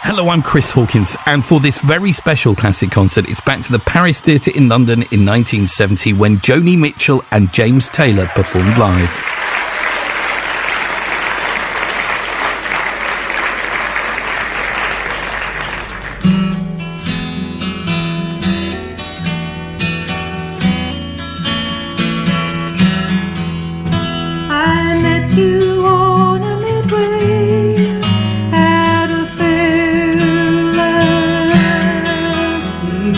Hello, I'm Chris Hawkins, and for this very special classic concert, it's back to the Paris Theatre in London in 1970 when Joni Mitchell and James Taylor performed live. I met you on a midway at a fair last year,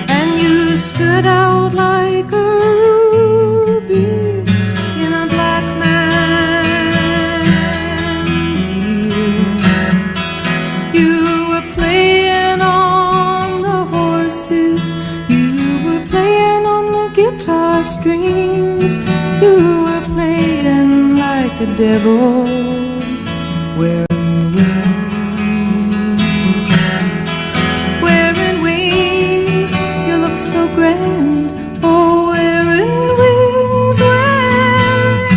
and you stood out like a ruby in a black man's ear. You were playing on the horses, you were playing on the guitar strings. You were playing like a devil wearing wings. Wearing wings, you look so grand. Oh, wearing wings, wearing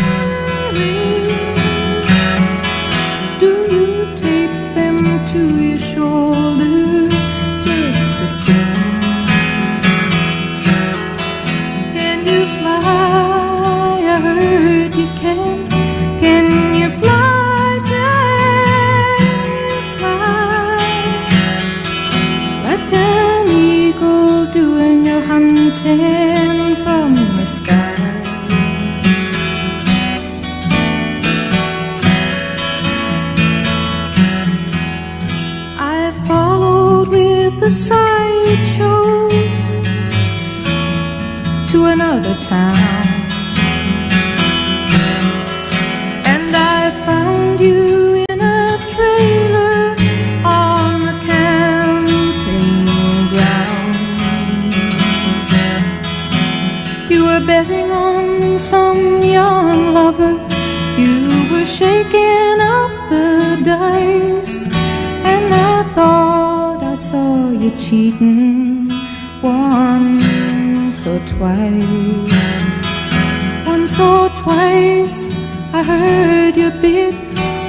wings. Do you tape them to your shoulders just to sing? Can you fly? I heard you can. Can you fly? Can you fly? Like an eagle doing your hunting from the sky. I followed with the sideshows to another town. You in a trailer on the camping ground. You were betting on some young lover. You were shaking up the dice, and I thought I saw you cheating once or twice. Once or twice I heard you bid.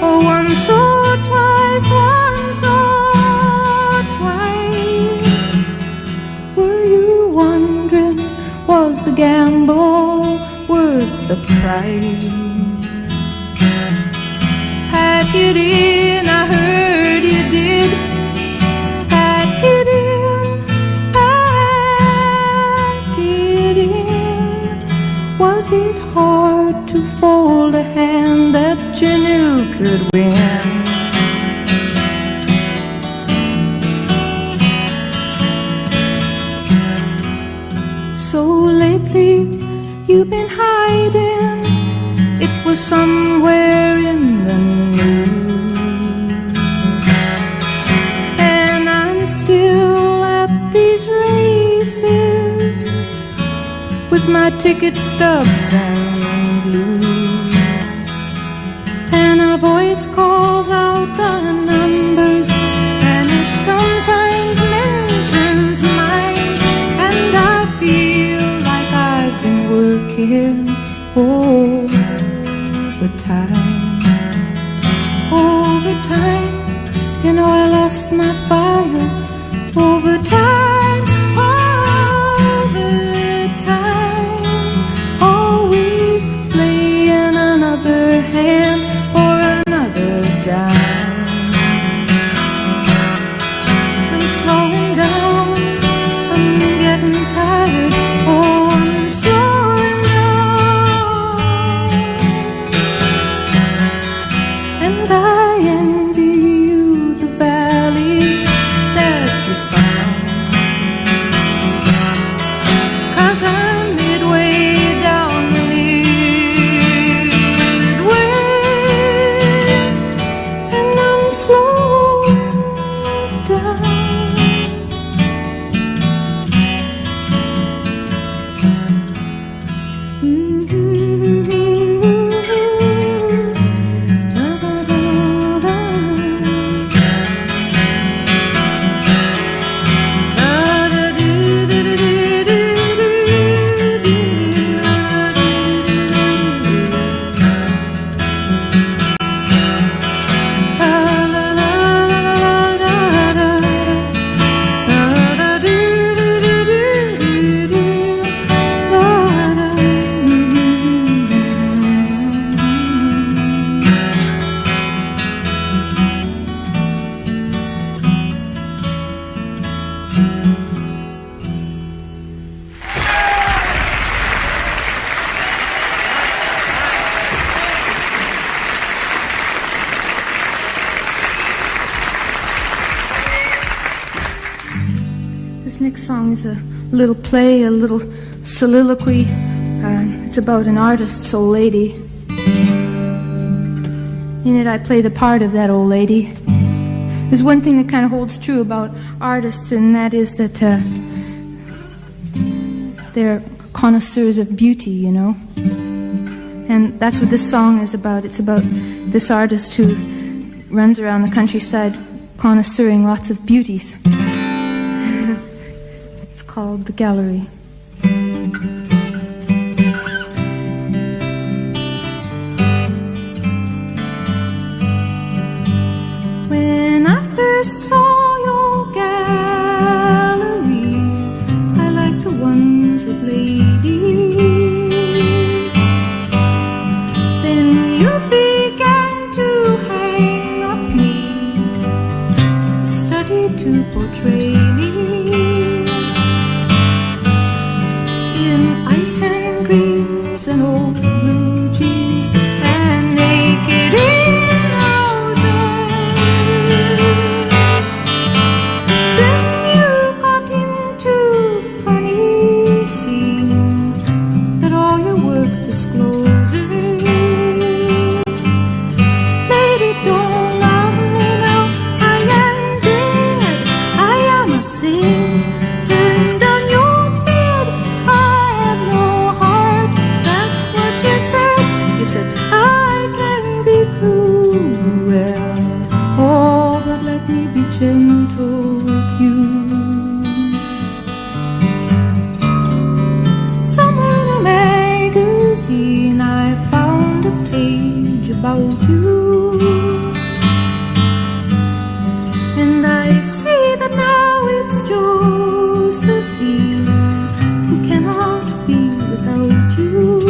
Oh, once or twice, once or twice. Were you wondering, was the gamble worth the price? Pack it in, I heard you did. Pack it in, pack it in. Was it hard to fold a hand that you knew could win? So lately you've been hiding. It was somewhere in the news, and I'm still at these races with my ticket stubs and blues, and a voice calls out the numbers, and it sometimes mentions mine, and I feel like I've been working overtime. Overtime, you know I lost my fire. Overtime, overtime, always playing another hand or another dime. I'm slowing down, I'm getting tired. Oh, I'm slowing down, and I envy you the valley next song is a little play, a little soliloquy. It's about an artist's old lady. In it, I play the part of that old lady. There's one thing that kind of holds true about artists, and that is that they're connoisseurs of beauty, you know. And that's what this song is about. It's about this artist who runs around the countryside connoisseuring lots of beauties. It's called The Gallery. When I first saw your gallery, I liked the ones with ladies. Then you began to hang up me, studied to portray me in ice and greens and old blue jeans and naked in houses. Then you got into funny scenes that all your work discloses. Lady, don't love me now, I am dead, I am a saint. Turn down your bed, I have no heart, that's what you said. You said I can be cruel, oh, but let me be gentle with you. Somewhere in a magazine I found a page about you, and I see that now it's Josephine who cannot be without you.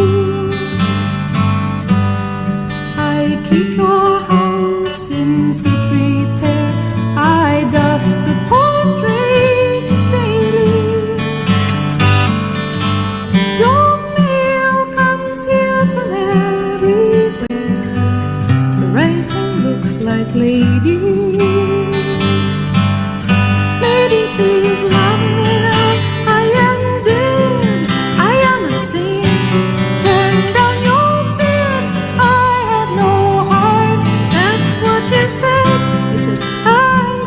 I keep your house in fit repair, I dust the portraits daily. Your mail comes here from everywhere, the writing looks like ladies. Lady, please love me now, I am dead, I am a saint. Turn down your bed, I have no heart, that's what you said. You said I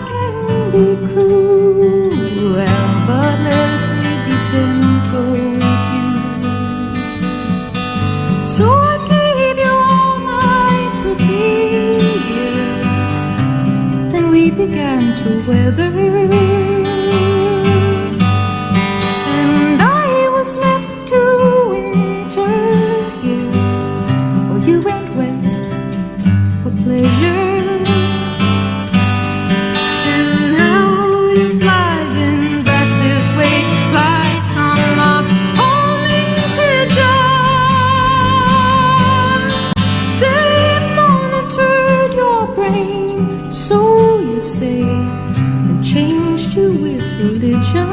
can be cruel, but let me be gentle with you. So I gave you all my pretty years, then we began to weather, and I was left to winter here, oh, you went west for pleasure. And now you're flying back this way like some lost homing pigeon. They've monitored your brain, so you say, and changed you with religion.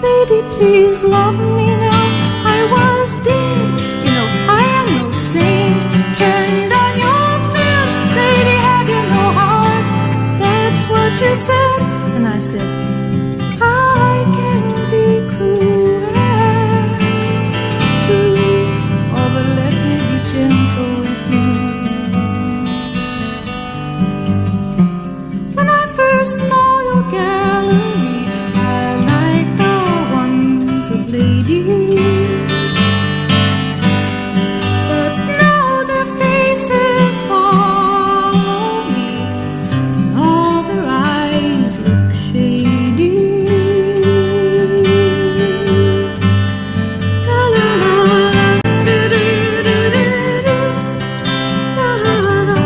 Lady, please love me now, I was dead, you know I am no saint. Turn down your bed, lady, have you no heart, that's what you said. And I said, I can be cruel too, oh, but let me be gentle with you. When I first saw your gallery, I liked the ones of ladies, but now their faces follow me, and all their eyes look shady. La la la, do do do do do, la la la.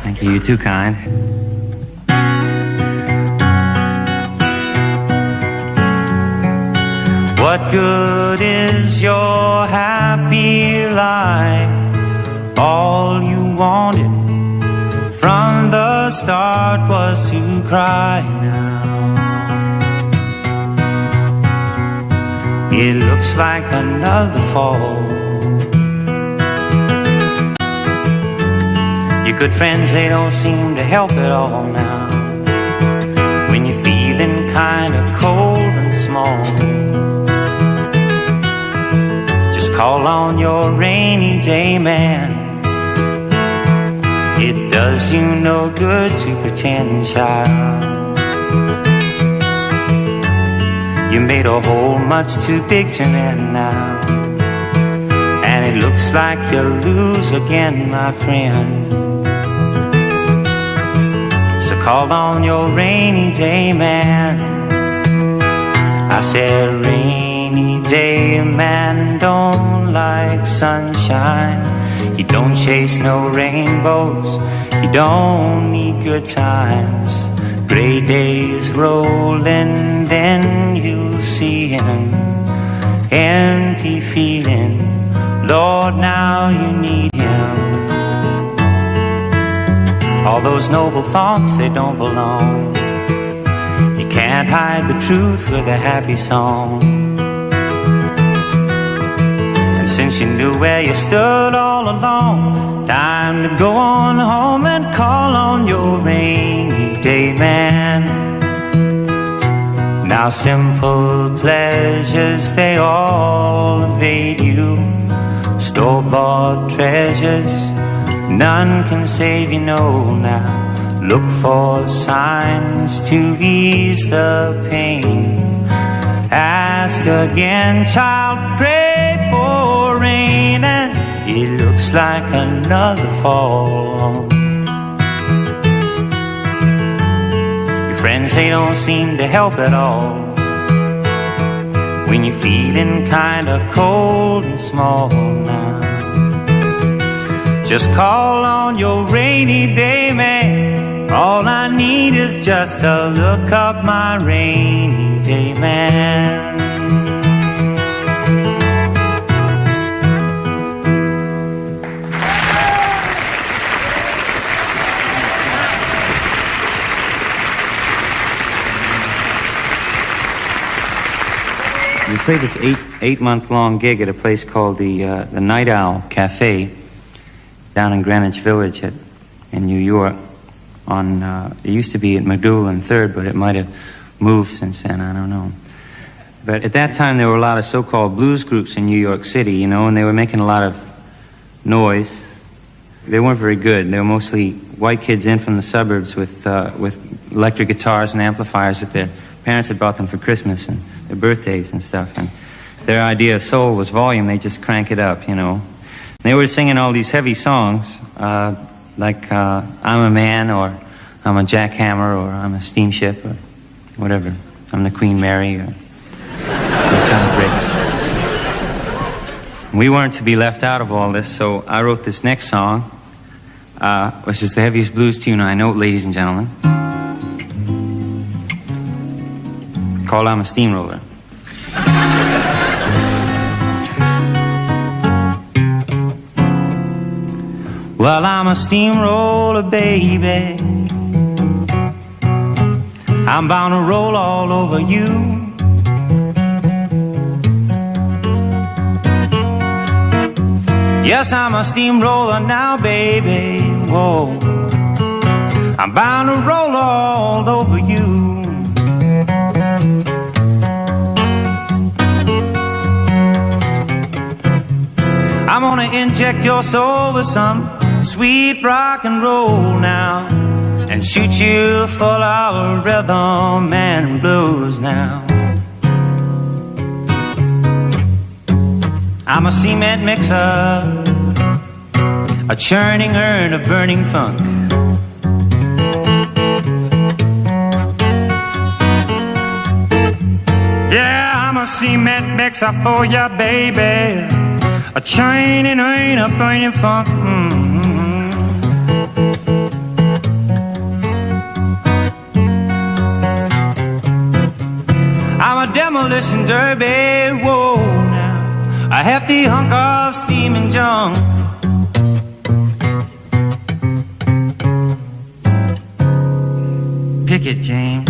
Thank you, you're too kind. good is your happy life? All you wanted from the start was to cry now. It looks like another fall. Your good friends, they don't seem to help at all now. When you're feeling kind of cold and small, just call on your rainy day man. It does you no good to pretend, child. You made a hole much too big to mend now, and it looks like you'll lose again, my friend. So call on your rainy day man. I said, rainy day man don't like sunshine. You don't chase no rainbows, you don't need good times. Gray days rolling, then you'll see him. Empty feeling, Lord, now you need him. All those noble thoughts, they don't belong. You can't hide the truth with a happy song. And since you knew where you stood all along, time to go on home and call on your rainy day man. Now simple pleasures, they all evade you. Store-bought treasures, none can save you, no. Now look for signs to ease the pain. Ask again, child, pray for rain, and it looks like another fall. Your friends, they don't seem to help at all. When you're feeling kinda cold and small now, just call on your rainy day man. All I need is just to look up my rainy day man. We played this eight-month-long gig at a place called the Night Owl Cafe down in Greenwich Village in New York. It used to be at McDougal and 3rd, but it might have moved since then, I don't know. But at that time, there were a lot of so-called blues groups in New York City, you know, and they were making a lot of noise. They weren't very good. They were mostly white kids in from the suburbs with electric guitars and amplifiers that their parents had bought them for Christmas and their birthdays and stuff. And their idea of soul was volume. They just crank it up, you know. And they were singing all these heavy songs, like I'm a Man, or I'm a jackhammer, or I'm a steamship, or whatever. I'm the Queen Mary, or John Briggs. We weren't to be left out of all this, so I wrote this next song, which is the heaviest blues tune I know, ladies and gentlemen, called I'm a Steamroller. Well, I'm a steamroller, baby. I'm bound to roll all over you. Yes, I'm a steamroller now, baby. Whoa, I'm bound to roll all over you. I'm gonna inject your soul with some sweet rock and roll now, and shoot you full of rhythm and blues now. I'm a cement mixer, a churning urn of burning funk. Yeah, I'm a cement mixer for ya, baby, a churning urn of burning funk. I'm a demo demolition derby. Whoa, now a hefty hunk of steaming junk. Pick it, James.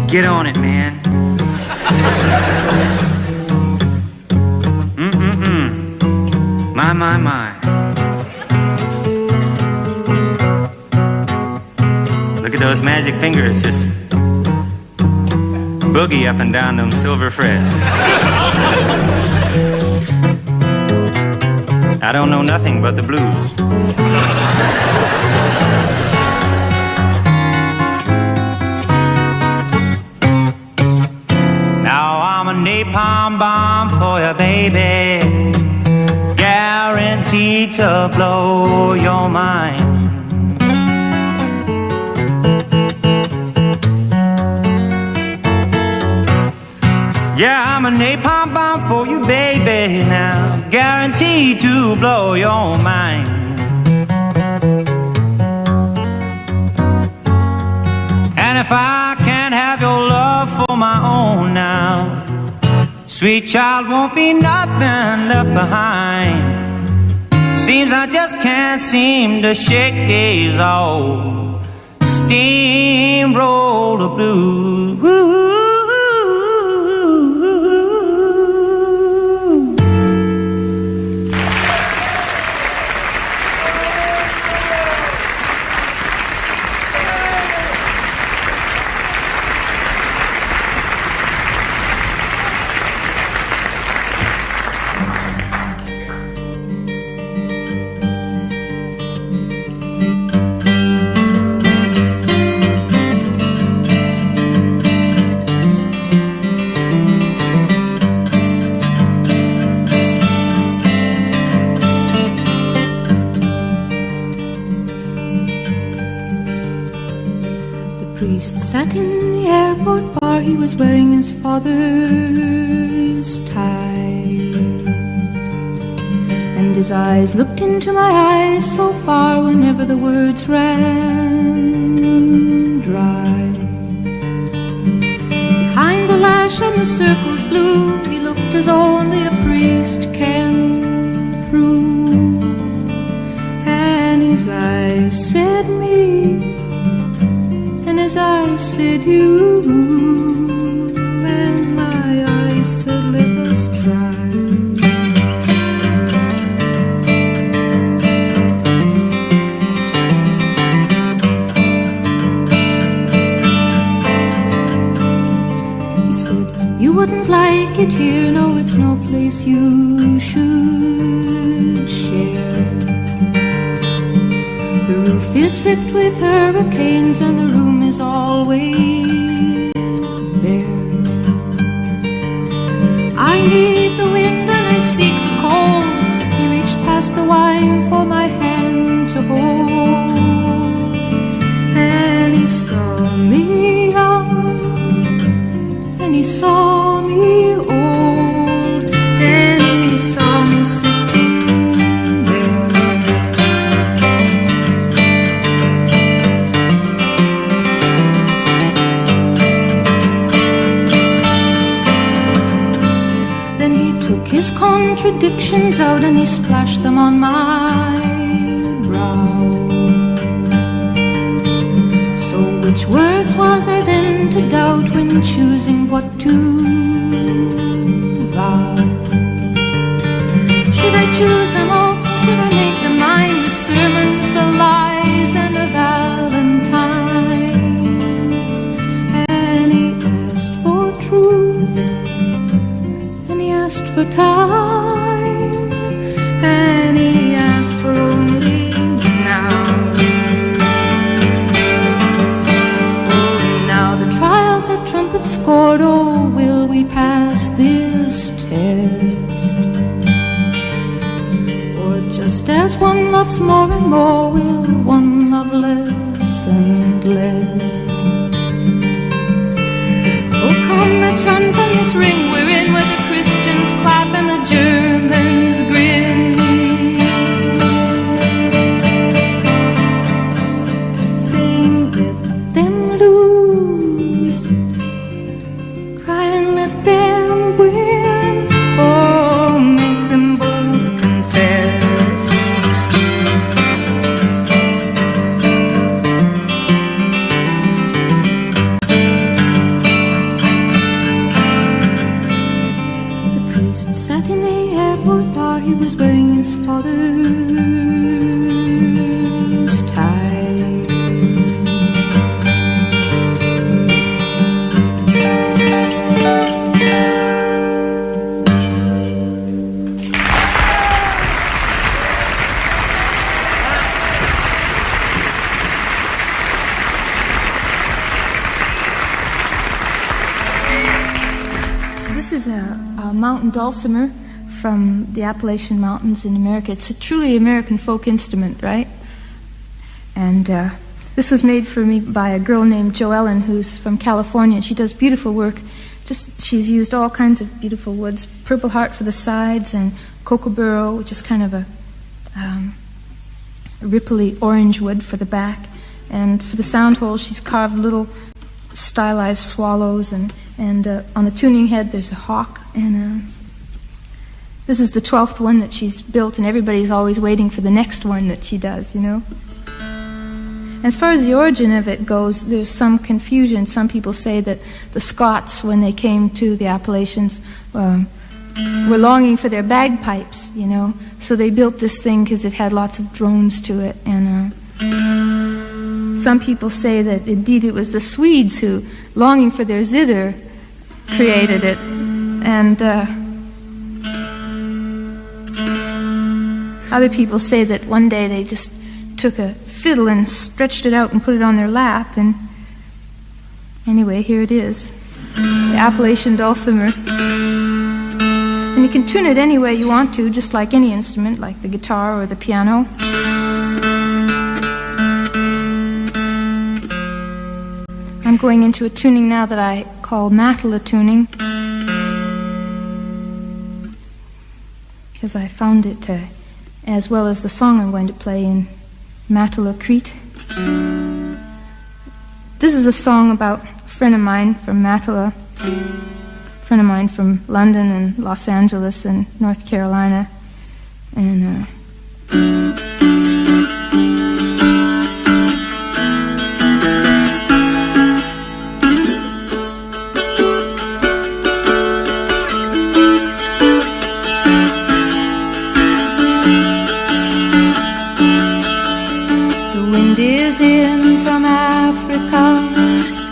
Get on it, man. My. Look at those magic fingers just boogie up and down them silver frets. I don't know nothing but the blues. Now I'm a napalm bomb for you, baby. Guaranteed to blow your mind. Yeah, I'm a napalm bomb for you, baby, now. Guaranteed to blow your mind. And if I can't have your love for my own now, sweet child, won't be nothing left behind. Seems I just can't seem to shake these old steamroller blues. Sat in the airport bar, he was wearing his father's tie, and his eyes looked into my eyes so far whenever the words ran dry. Behind the lash and the circles blue, he looked as only a priest can through, and his eyes said me, and his eyes said you, and my eyes said let us try. He said, you wouldn't like it here, no, it's no place you should share. The roof is ripped with hurricanes and the room is always bare. I need the wind and I seek the cold. He reached past the wine for my hand to hold, and he saw me young, and he saw me old, and he saw me sitting there. His contradictions out and he splashed them on my brow. So which words was I then to doubt when choosing what to vow? Should I choose them all? Should I make them mine? The sermons, the lies, and the valentines? And he asked for truth, asked for time, and he asked for only now. Oh, now the trials are trumpet scored. Oh, will we pass this test? Or just as one loves more and more, will one love less and less? Oh, come, let's run from this ring we're in, where the Christians clap and the Germans grin, saying This is a mountain dulcimer from the Appalachian Mountains in America. It's a truly American folk instrument, right? And this was made for me by a girl named Jo Ellen, who's from California. She does beautiful work. She's used all kinds of beautiful woods, purple heart for the sides and kookaburra, which is kind of a ripply orange wood for the back. And for the sound hole, she's carved little stylized swallows, and on the tuning head there's a hawk. And this is the 12th one that she's built, and everybody's always waiting for the next one that she does, you know. As far as the origin of it goes, there's some confusion. Some people say that the Scots, when they came to the Appalachians, were longing for their bagpipes, you know. So they built this thing because it had lots of drones to it. And some people say that indeed it was the Swedes who, longing for their zither, created it. And other people say that one day they just took a fiddle and stretched it out and put it on their lap, and anyway, here it is, the Appalachian dulcimer. And you can tune it any way you want to, just like any instrument, like the guitar or the piano. I'm going into a tuning now that I call Matala tuning, because I found it as well as the song I'm going to play in Matala, Crete. This is a song about a friend of mine from Matala, a friend of mine from London and Los Angeles and North Carolina. And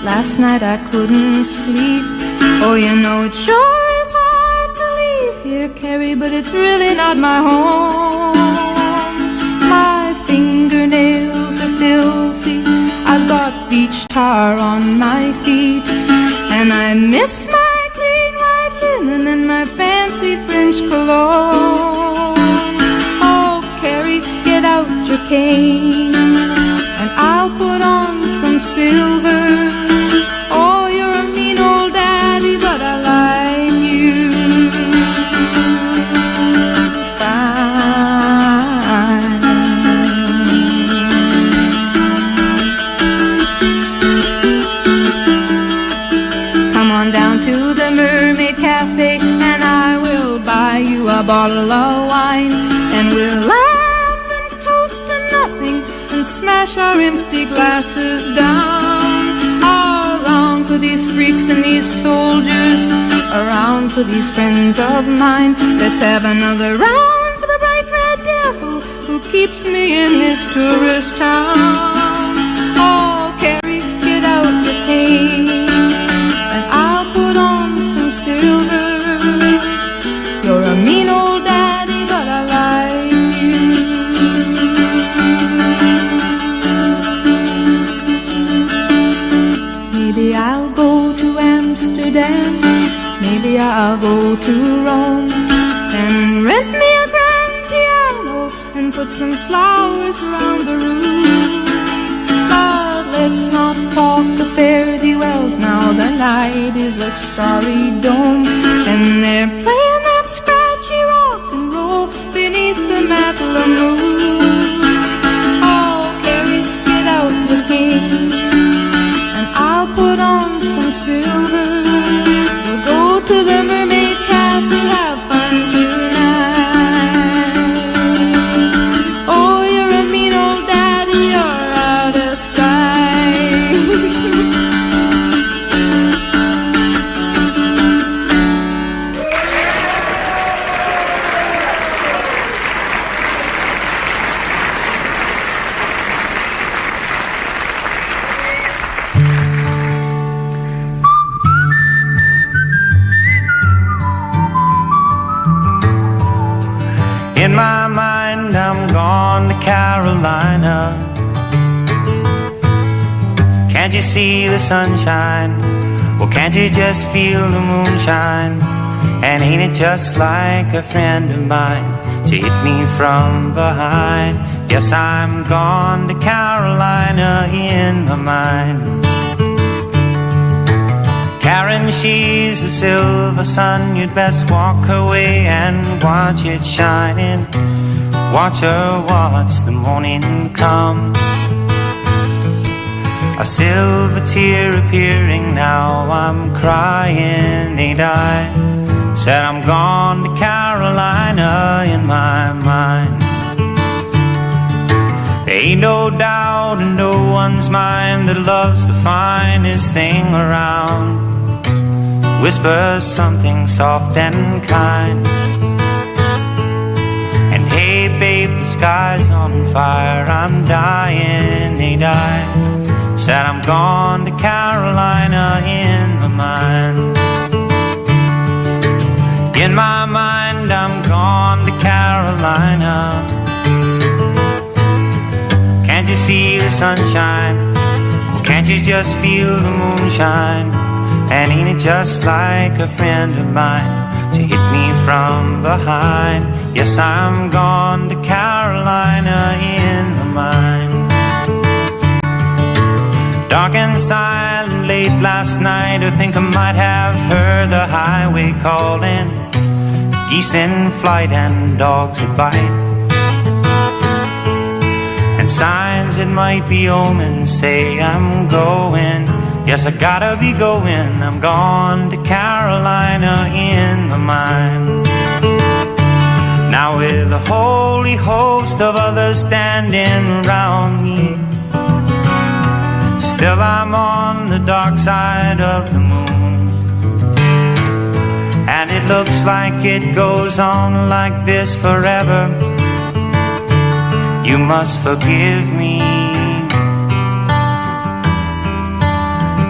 last night I couldn't sleep. Oh, you know it sure is hard to leave here, Carrie, but it's really not my home. My fingernails are filthy, I've got beach tar on my feet, and I miss my clean white linen and my fancy French cologne. Oh, Carrie, get out your cane and I'll put on some silver. Oh, you're a mean old daddy, but I like you fine. Come on down to the Mermaid Cafe and I will buy you a bottle of wine, and we'll laugh and toast to nothing and smash our empty glasses down. Around for these freaks and these soldiers, around for these friends of mine. Let's have another round for the bright red devil who keeps me in this tourist town. Oh, Carrie, get out the cane and I'll put on some silver. You're a mean old daddy, but I like you. Maybe I'll go to Amsterdam, maybe I'll go to Rome, and rent me a grand piano and put some flowers around the room. But let's not talk the fare-thee-wells now, the night is a starry dome, and they're playing that scratchy rock and roll beneath the Matala moon. Oh, Carrie, get out the cane and I'll put on some silver. We'll go to the Mermaid Cafe to have fun tonight. Oh, you're a mean old daddy, you're out of sight. In my mind, I'm gone to Carolina. Can't you see the sunshine? Well, can't you just feel the moonshine? And ain't it just like a friend of mine to hit me from behind? Yes, I'm gone to Carolina in my mind. Karen, she's a silver sun. You'd best walk her way and watch it shining. Watch her watch the morning come. A silver tear appearing now. I'm crying, ain't I? Said I'm gone to Carolina in my mind. There ain't no doubt in no one's mind that love's the finest thing around. Whispers something soft and kind. And hey babe, the sky's on fire. I'm dying, ain't I? Said I'm gone to Carolina in my mind. In my mind I'm gone to Carolina. Can't you see the sunshine? Can't you just feel the moonshine? And ain't it just like a friend of mine to hit me from behind? Yes, I'm gone to Carolina in my mind. Dark and silent late last night, I think I might have heard the highway calling. Geese in flight and dogs that bite. And signs that might be omens say I'm going. Yes, I gotta be going. I'm gone to Carolina in my mind. Now with a holy host of others standing around me, still I'm on the dark side of the moon. And it looks like it goes on like this forever. You must forgive me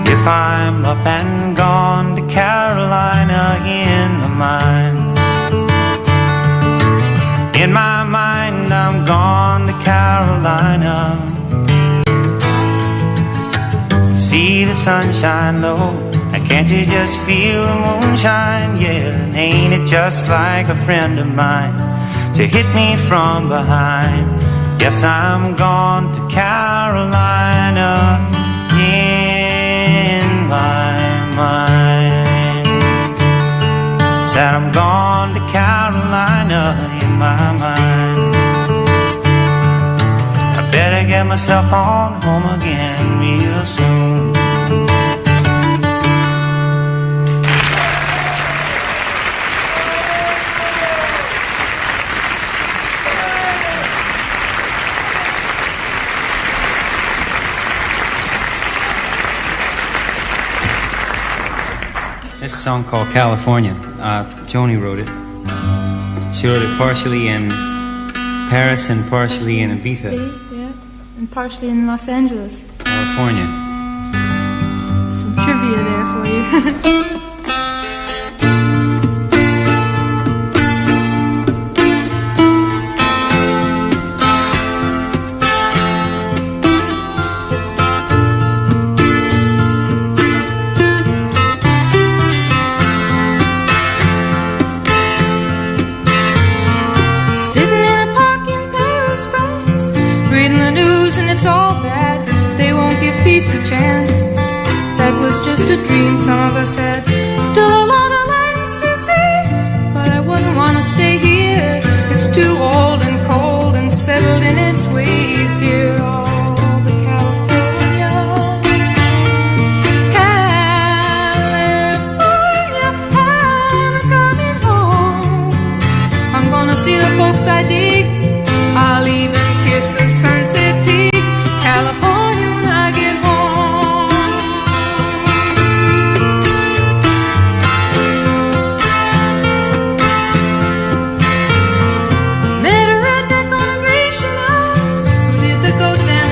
if I'm up and gone to Carolina in my mind. In my mind I'm gone to Carolina. See the sunshine low, and can't you just feel the moonshine? Yeah, and ain't it just like a friend of mine to hit me from behind? Yes, I'm gone to Carolina in my mind. Said I'm gone to Carolina in my mind. I better get myself on home again real soon. This is a song called California. Joni wrote it. She wrote it partially in Paris and partially in Ibiza. Yeah, and partially in Los Angeles. California. Some trivia there for you. It's all bad, they won't give peace a chance. That was just a dream, some of us had. Still a lot of lands to see, but I wouldn't want to stay here. It's too old and cold and settled in its ways here. All the California, California, I'm coming home. I'm gonna see the folks I dig. I'll even kiss a sunset peak. California when I get home. Met a redneck on a Grecian Isle who did the goat dance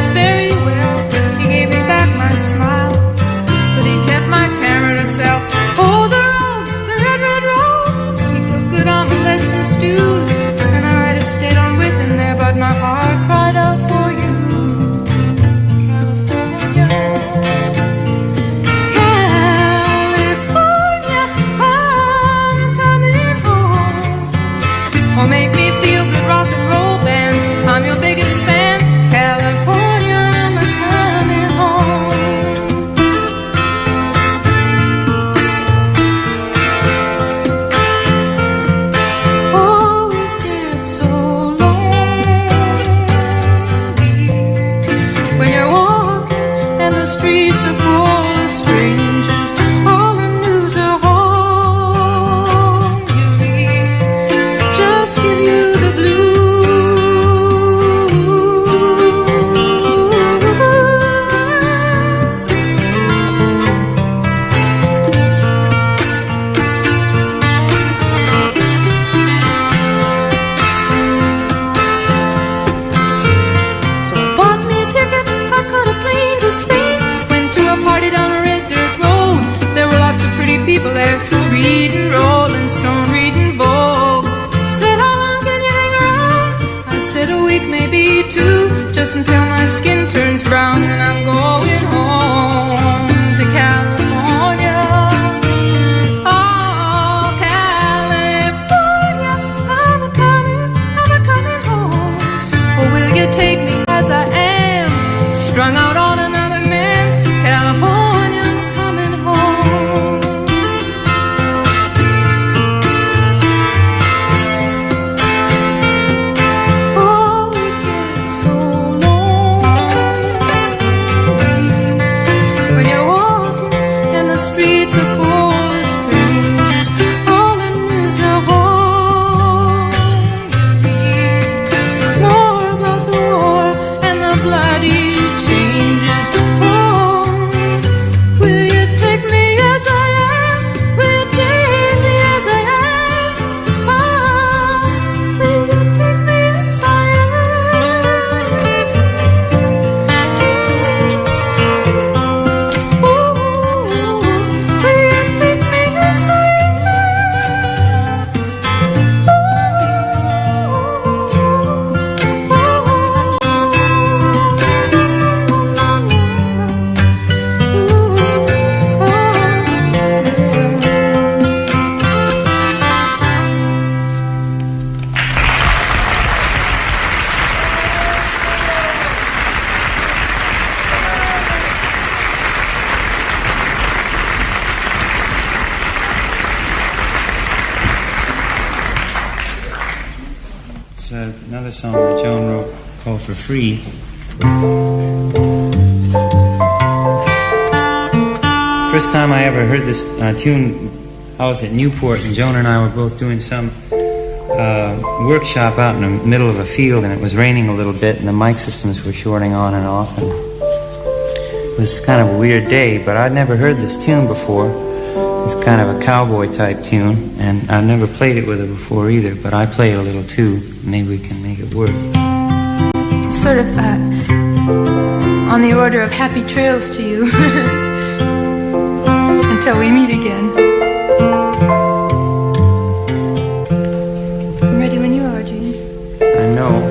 streets are full of strangers. All the news are home. You leave, just give you the blues. So I bought me a ticket, I caught a plane to Spain. Went to a party down a red dirt road. There were lots of pretty people there, reading Rolling Stone, reading Vogue. Said, how long can you hang around? I said, a week, maybe two, just until my skin turns brown. And I'm going home to California. Oh, California, I'm a-coming home. Or will you take me as I am, strung out on another man? California, I'm coming home. Oh, it gets so lonely when you're walking and the streets are full of strangers. All the news are home. More about the war and the bloody changes. Oh, will you take me as I am? Will you take me as I am? Oh, will you take me as I am? Ooh, will you take me as I It's another song that Joan wrote called For Free. First time I ever heard this tune, I was at Newport, and Joan and I were both doing some workshop out in the middle of a field, and it was raining a little bit, and the mic systems were shorting on and off, and it was kind of a weird day, but I'd never heard this tune before. It's kind of a cowboy type tune, and I've never played it with her before either, but I play it a little too. Maybe we can make it work. It's sort of on the order of happy trails to you until we meet again. I'm ready when you are, James. I know.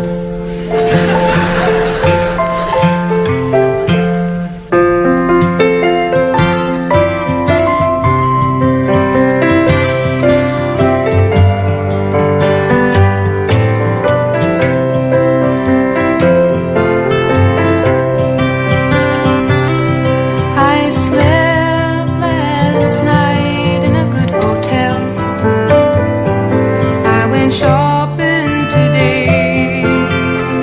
I slept last night in a good hotel. I went shopping today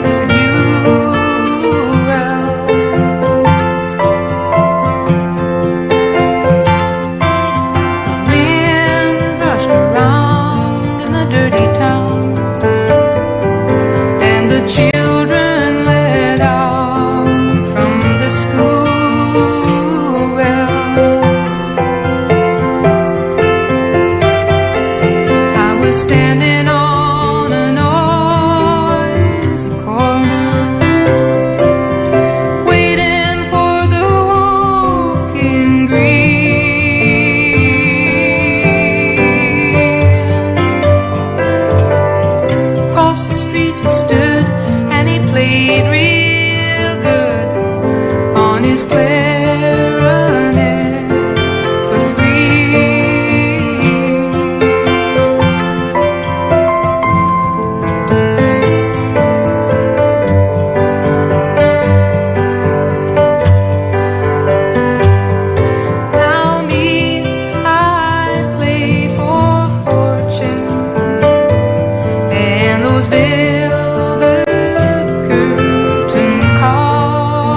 for jewels. Wind rushed around in the dirty town, and the children let out from the school wells. I was standing on a noisy corner, waiting for the walking green. Across the street he stood, and he played real good on his clarinet for free. Now me, I play for fortune, and those velvet curtain calls.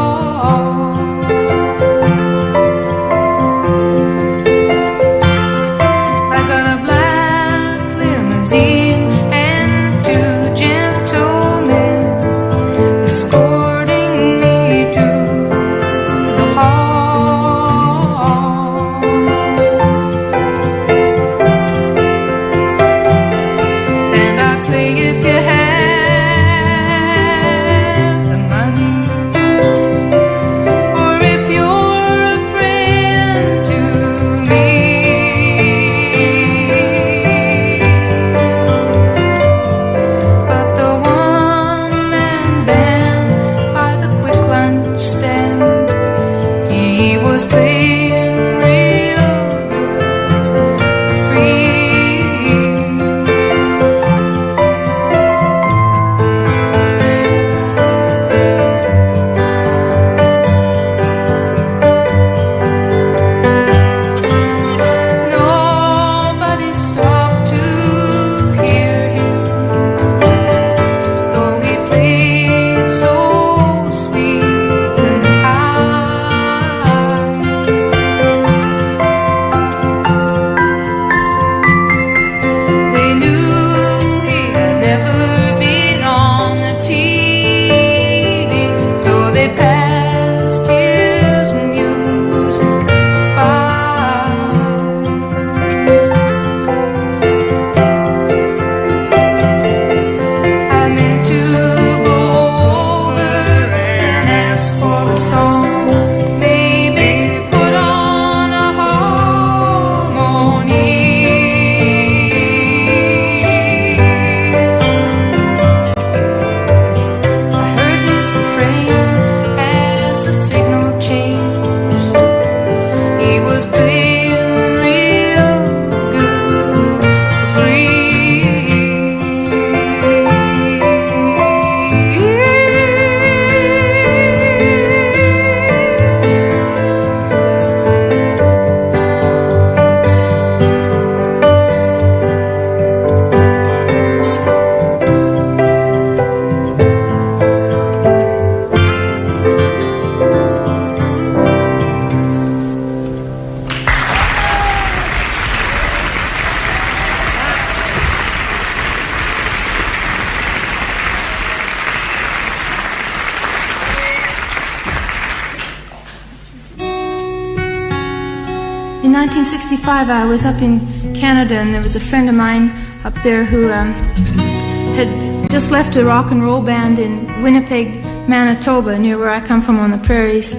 In 1965, I was up in Canada, and there was a friend of mine up there who had just left a rock and roll band in Winnipeg, Manitoba, near where I come from on the prairies,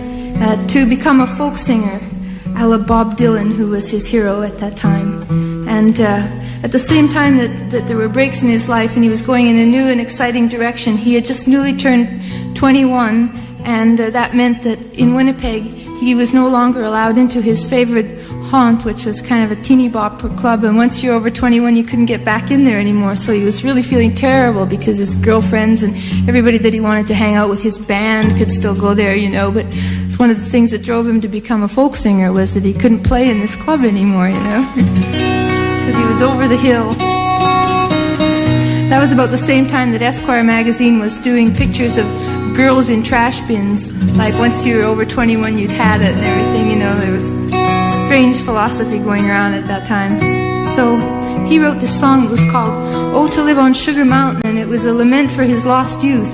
to become a folk singer, a la Bob Dylan, who was his hero at that time. And at the same time that there were breaks in his life and he was going in a new and exciting direction, he had just newly turned 21, and that meant that in Winnipeg he was no longer allowed into his favorite haunt, which was kind of a teeny bop club, and once you're over 21 you couldn't get back in there anymore. So he was really feeling terrible because his girlfriends and everybody that he wanted to hang out with, his band, could still go there, you know. But it's one of the things that drove him to become a folk singer, was that he couldn't play in this club anymore, you know, because he was over the hill. That was about the same time that Esquire magazine was doing pictures of girls in trash bins, like once you were over 21 you'd had it and everything, you know. There was strange philosophy going around at that time. So he wrote this song. It was called "Oh, to Live on Sugar Mountain," and it was a lament for his lost youth.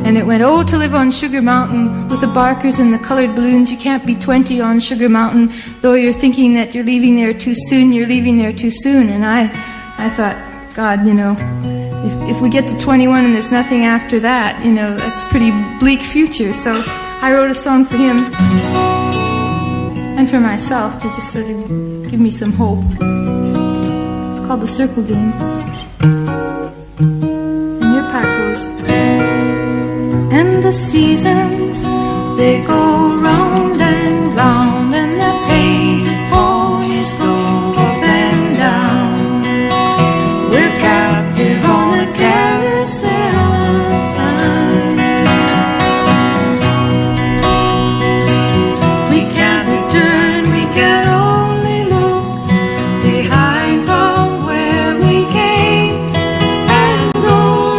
And it went, "Oh, to live on Sugar Mountain with the barkers and the colored balloons. You can't be 20 on Sugar Mountain, though you're thinking that you're leaving there too soon. You're leaving there too soon." And I thought, God, you know, if we get to 21 and there's nothing after that, you know, that's a pretty bleak future. So I wrote a song for him and for myself to just sort of give me some hope. It's called "The Circle Game." And your part goes, "And the seasons, they go round and round, and the painted ponies go up and down. We're captive on the carousel of time. We can't return, we can only look behind from where we came, and go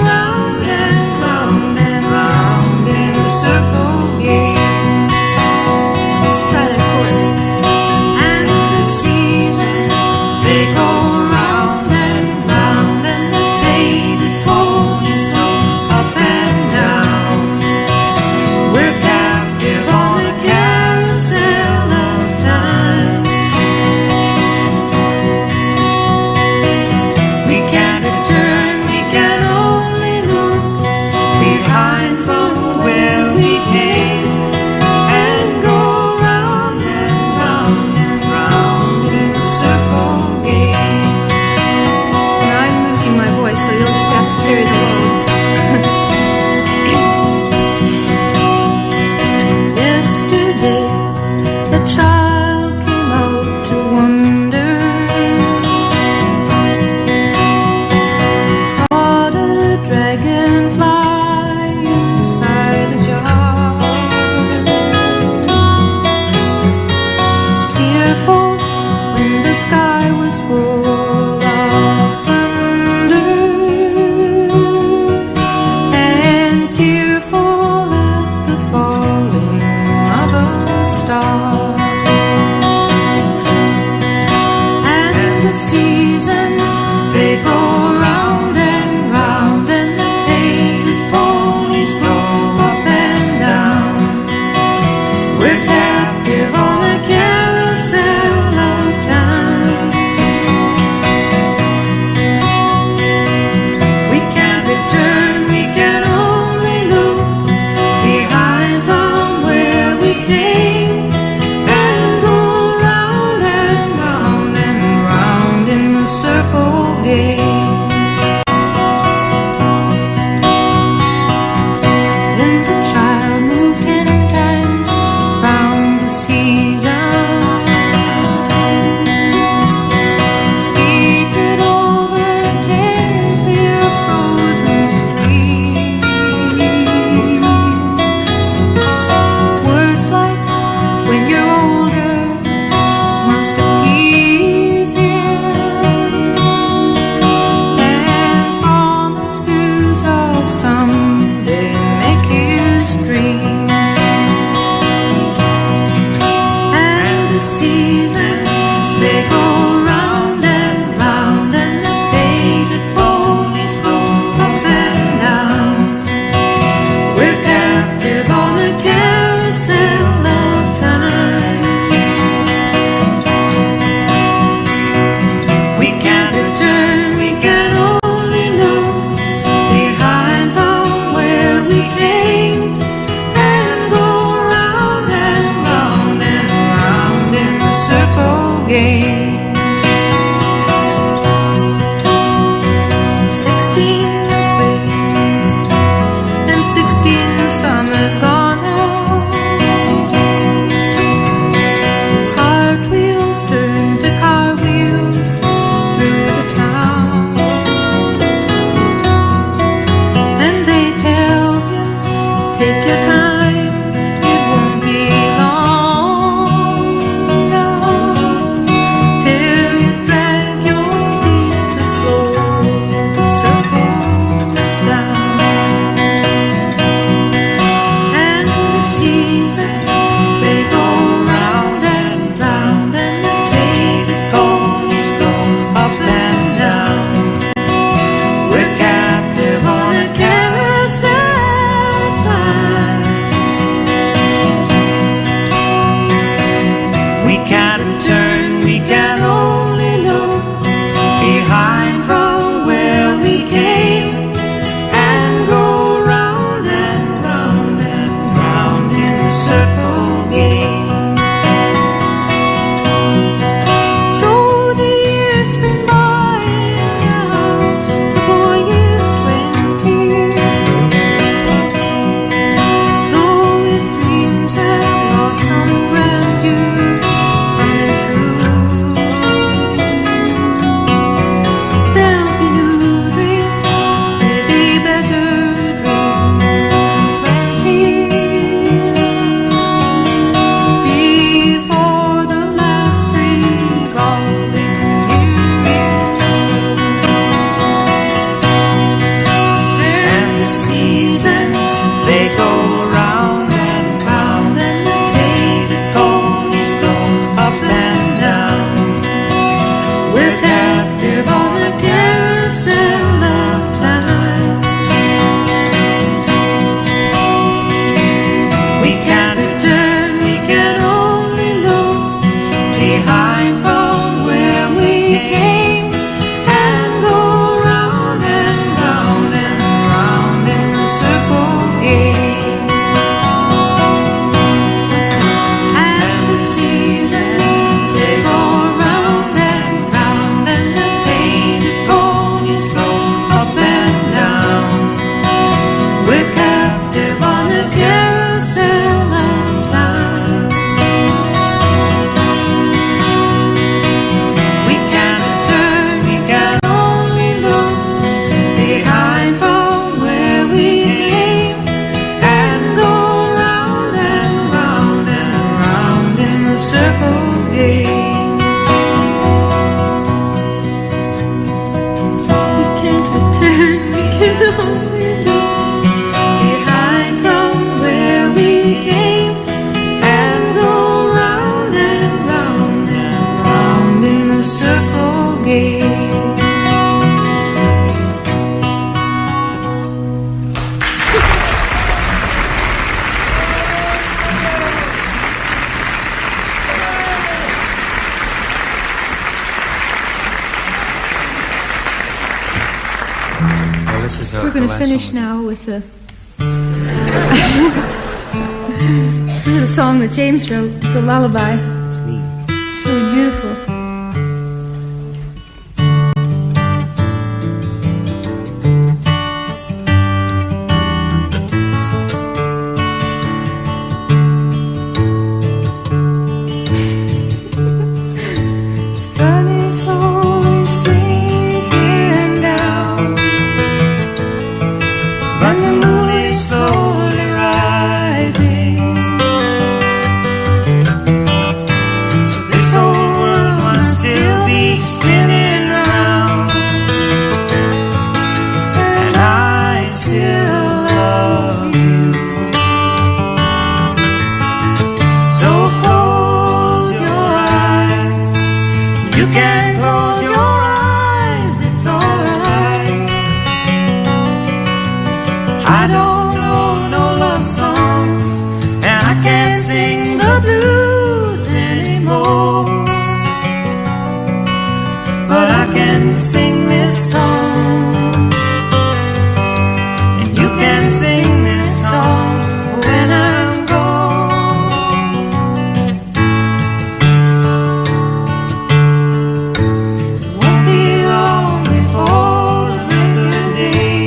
round and round and round in a circle game." time. It won't be long now till you drag your feet to slow the circles down. And the seasons, they go round and round, and the faded ponies go up and down. We're captive on a carousel of time. We can't turn, we can only look behind from where we came, and go round and round and round in a circle game. So the years spin by, and now the boy is 20. Though his dreams have lost some grandeur coming true, there'll be new dreams, maybe better dreams in 20. Before the last revolving year is through. And the seasons, they go round and round, and the faded ponies go up and down. We're captive on the carousel of time. We can't return, we can only look behind from where we came, and go round and round and round in the circle game. And the seasons, they go round and round, and the faded ponies go up and down. We're captive on the carousel of time. We can't return, we can only look behind from where we came, and go round and round and round in the circle game. We can't return, we can only look behind from where we came, and go round and round and round in the circle game. Well, this is We're going to finish now with a. This is a song that James wrote. It's a lullaby. It's neat. It's really beautiful. Sun is always sinking down, And the moon is slowly rising. So this whole world must still be spinning round, and I still love you. So close your eyes. You can close your eyes, it's alright. I don't know no love songs, and I can't sing the blues anymore, but I can sing this song, and you can sing this song when I'm gone. It won't be long before the break of day.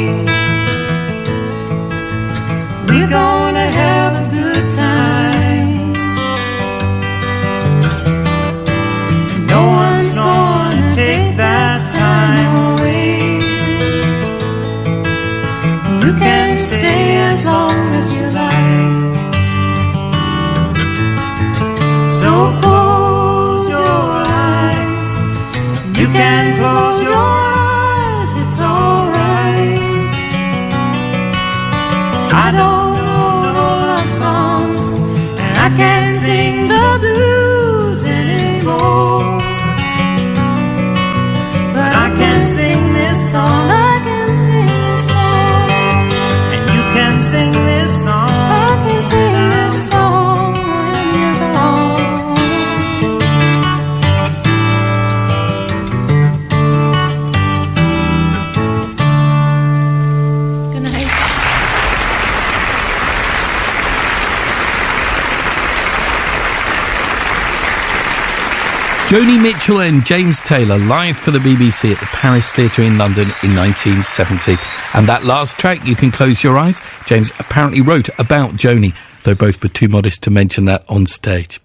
We're gonna have a good time. Joni Mitchell and James Taylor live for the BBC at the Paris Theatre in London in 1970. And that last track, You Can Close Your Eyes, James apparently wrote about Joni, though both were too modest to mention that on stage.